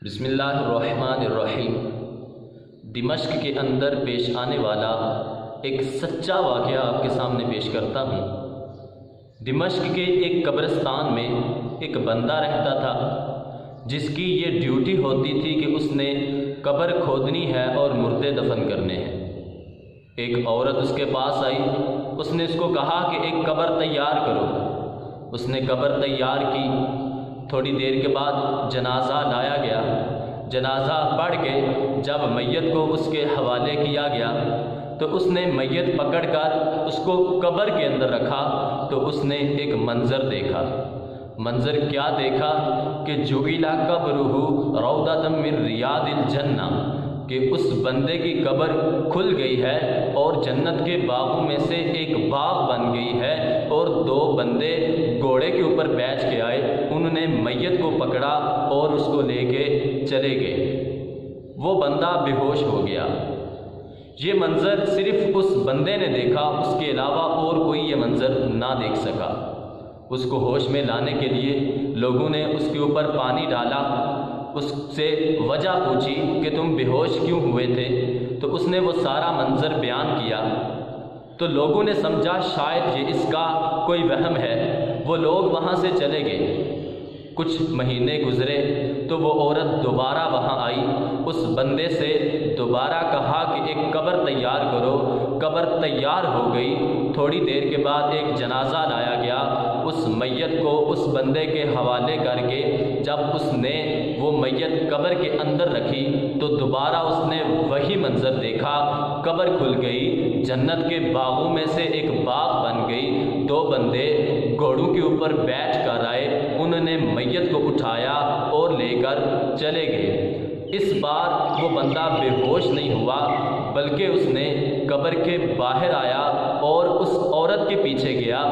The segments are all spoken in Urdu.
بسم اللہ الرحمن الرحیم۔ دمشق کے اندر پیش آنے والا ایک سچا واقعہ آپ کے سامنے پیش کرتا ہوں۔ دمشق کے ایک قبرستان میں ایک بندہ رہتا تھا جس کی یہ ڈیوٹی ہوتی تھی کہ اس نے قبر کھودنی ہے اور مردے دفن کرنے ہیں۔ ایک عورت اس کے پاس آئی، اس نے اس کو کہا کہ ایک قبر تیار کرو۔ اس نے قبر تیار کی۔ تھوڑی دیر کے بعد جنازہ لایا گیا۔ جنازہ پڑھ کے جب میت کو اس کے حوالے کیا گیا تو اس نے میت پکڑ کر اس کو قبر کے اندر رکھا تو اس نے ایک منظر دیکھا۔ منظر کیا دیکھا کہ جعل قبرہ روضۃ من ریاض الجنہ، کہ اس بندے کی قبر کھل گئی ہے اور جنت کے باغوں میں سے ایک باغ بن گئی ہے، اور دو بندے گھوڑے کے اوپر بیٹھ کے آئے، انہوں نے میت کو پکڑا اور اس کو لے کے چلے گئے۔ وہ بندہ بے ہوش ہو گیا۔ یہ منظر صرف اس بندے نے دیکھا، اس کے علاوہ اور کوئی یہ منظر نہ دیکھ سکا۔ اس کو ہوش میں لانے کے لیے لوگوں نے اس کے اوپر پانی ڈالا، اس سے وجہ پوچھی کہ تم بے ہوش کیوں ہوئے تھے، تو اس نے وہ سارا منظر بیان کیا۔ تو لوگوں نے سمجھا شاید یہ اس کا کوئی وہم ہے، وہ لوگ وہاں سے چلے گئے۔ کچھ مہینے گزرے تو وہ عورت دوبارہ وہاں آئی، اس بندے سے دوبارہ کہا کہ ایک قبر تیار کرو۔ قبر تیار ہو گئی۔ تھوڑی دیر کے بعد ایک جنازہ لایا گیا، اس میت کو اس بندے کے حوالے کر کے جب اس نے وہ میت قبر کے اندر رکھی تو دوبارہ اس نے وہی منظر دیکھا۔ قبر کھل گئی، جنت کے باغوں میں سے ایک باغ بن گئی، دو بندے گھوڑوں کے اوپر بیٹھ کر آئے، انہوں نے میت کو اٹھایا اور لے کر چلے گئے۔ اس بار وہ بندہ بے ہوش نہیں ہوا، بلکہ اس نے قبر کے باہر آیا اور اس عورت کے پیچھے گیا،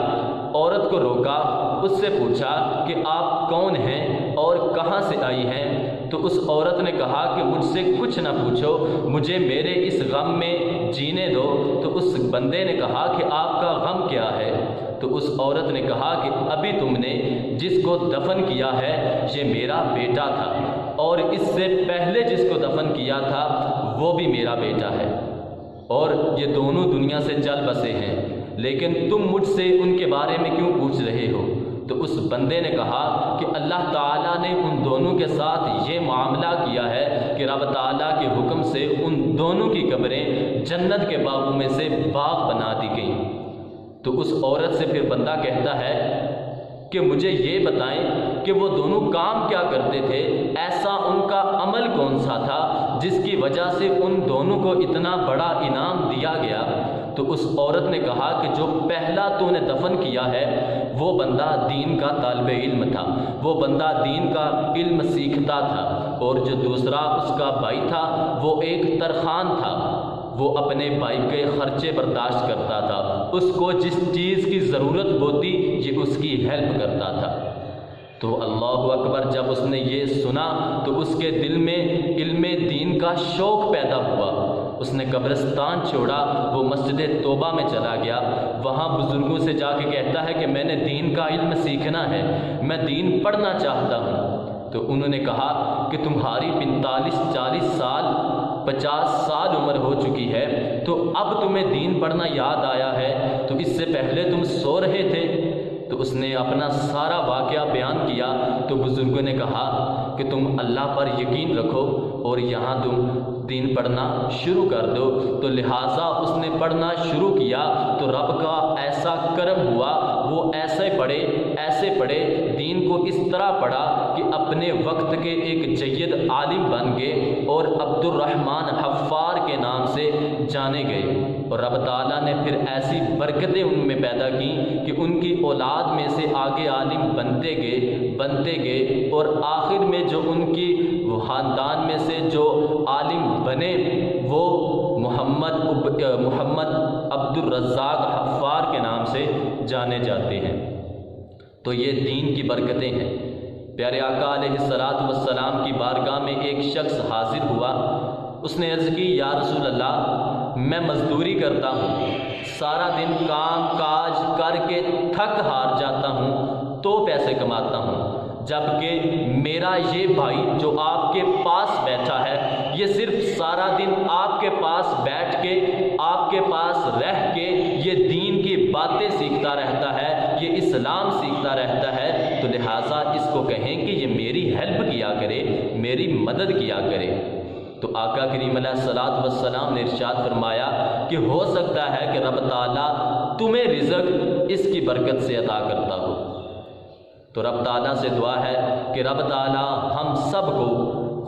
عورت کو روکا، اس سے پوچھا کہ آپ کون ہیں اور کہاں سے آئی ہیں؟ تو اس عورت نے کہا کہ مجھ سے کچھ نہ پوچھو، مجھے میرے اس غم میں جینے دو۔ تو اس بندے نے کہا کہ آپ کا غم کیا ہے؟ تو اس عورت نے کہا کہ ابھی تم نے جس کو دفن کیا ہے یہ میرا بیٹا تھا، اور اس سے پہلے جس کو دفن کیا تھا وہ بھی میرا بیٹا ہے، اور یہ دونوں دنیا سے چل بسے ہیں، لیکن تم مجھ سے ان کے بارے میں کیوں پوچھ رہے ہو؟ تو اس بندے نے کہا کہ اللہ تعالیٰ نے ان دونوں کے ساتھ یہ معاملہ کیا ہے کہ رب تعالیٰ کے حکم سے ان دونوں کی قبریں جنت کے باغوں میں سے باغ بنا دی گئیں۔ تو اس عورت سے پھر بندہ کہتا ہے کہ مجھے یہ بتائیں کہ وہ دونوں کام کیا کرتے تھے، ایسا ان کا عمل کون سا تھا جس کی وجہ سے ان دونوں کو اتنا بڑا انعام دیا گیا؟ تو اس عورت نے کہا کہ جو پہلا تو نے دفن کیا ہے وہ بندہ دین کا طالب علم تھا، وہ بندہ دین کا علم سیکھتا تھا، اور جو دوسرا اس کا بھائی تھا وہ ایک ترخان تھا، وہ اپنے بھائی کے خرچے برداشت کرتا تھا، اس کو جس چیز کی ضرورت ہوتی یہ اس کی ہیلپ کرتا تھا۔ تو اللہ اکبر، جب اس نے یہ سنا تو اس کے دل میں علم دین کا شوق پیدا ہوا۔ اس نے قبرستان چھوڑا، وہ مسجد توبہ میں چلا گیا، وہاں بزرگوں سے جا کے کہتا ہے کہ میں نے دین کا علم سیکھنا ہے، میں دین پڑھنا چاہتا ہوں۔ تو انہوں نے کہا کہ تمہاری 45-40 سال 50 سال عمر ہو چکی ہے، تو اب تمہیں دین پڑھنا یاد آیا ہے، تو اس سے پہلے تم سو رہے تھے؟ تو اس نے اپنا سارا واقعہ بیان کیا۔ تو بزرگوں نے کہا کہ تم اللہ پر یقین رکھو اور یہاں تم دین پڑھنا شروع کر دو۔ تو لہٰذا اس نے پڑھنا شروع کیا تو رب کا ایسا کرم ہوا، وہ ایسے پڑھے، دین کو اس طرح پڑھا کہ اپنے وقت کے ایک جید عالم بن گئے اور عبد الرحمن حفار کے نام سے جانے گئے، اور رب تعالیٰ نے پھر ایسی برکتیں ان میں پیدا کی کہ ان کی اولاد میں سے آگے عالم بنتے گئے، اور آخر میں جو ان کی خاندان میں سے جو عالم بنے وہ محمد عبد الرزاق حفار کے نام سے جانے جاتے ہیں۔ تو یہ دین کی برکتیں ہیں۔ پیارے آقا علیہ الصلوۃ والسلام کی بارگاہ میں ایک شخص حاضر ہوا، اس نے عرض کی یا رسول اللہ میں مزدوری کرتا ہوں، سارا دن کام کاج کر کے تھک ہار جاتا ہوں تو پیسے کماتا ہوں، جبکہ میرا یہ بھائی جو آپ کے پاس بیٹھا ہے یہ صرف سارا دن آپ کے پاس بیٹھ کے آپ کے پاس رہ کے یہ دین کی باتیں سیکھتا رہتا ہے، یہ اسلام سیکھتا رہتا ہے، تو لہٰذا اس کو کہیں کہ یہ میری ہیلپ کیا کرے، میری مدد کیا کرے۔ تو آقا کریم علیہ الصلوۃ والسلام نے ارشاد فرمایا کہ ہو سکتا ہے کہ رب تعالیٰ تمہیں رزق اس کی برکت سے عطا کرتا ہو۔ تو رب تعالیٰ سے دعا ہے کہ رب تعالیٰ ہم سب کو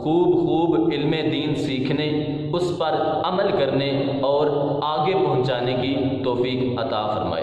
خوب علم دین سیکھنے، اس پر عمل کرنے اور آگے پہنچانے کی توفیق عطا فرمائے۔